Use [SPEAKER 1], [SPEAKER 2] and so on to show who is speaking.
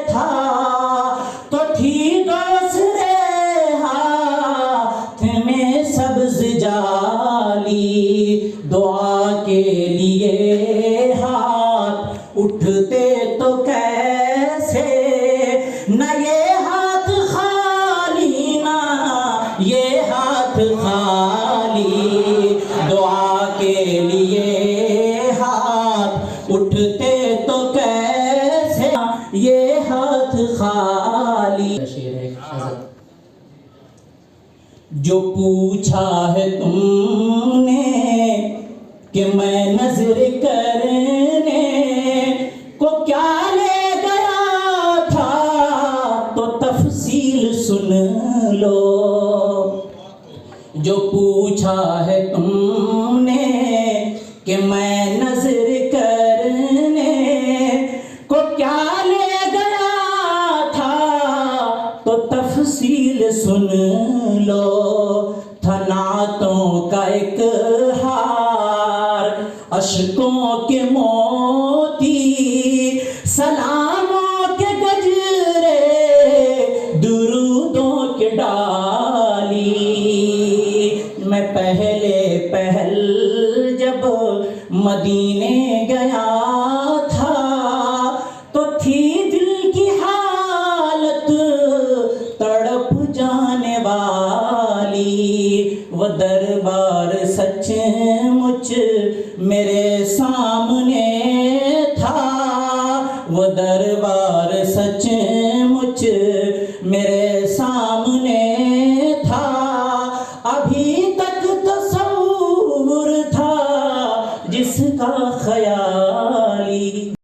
[SPEAKER 1] تھا تو تھی دوسرے ہاتھ میں سبز جالی، دعا کے لیے ہاتھ اٹھتے تو کیسے، نہ یہ ہاتھ خالی نہ یہ ہاتھ خالی، دعا کے لیے ہاتھ اٹھتے تو کیسے یہ ہاتھ خالی۔ جو پوچھا ہے تم نے کہ میں نظر کرنے کو کیا لے گیا تھا تو تفصیل سن لو، جو پوچھا ہے تم نے کہ میں نظر کرنے کو کیا لے گیا تھا تو تفصیل سن لو، تھا نعتوں کا ایک ہار اشکوں کے موتی، سلاموں کے گجرے درودوں کے ڈالی، میں پہلے پہل جب مدینے گیا تھا تو تھی دل کی حالت تڑپ جانے والی، وہ دربار سچ مچ میرے سامنے تھا، وہ دربار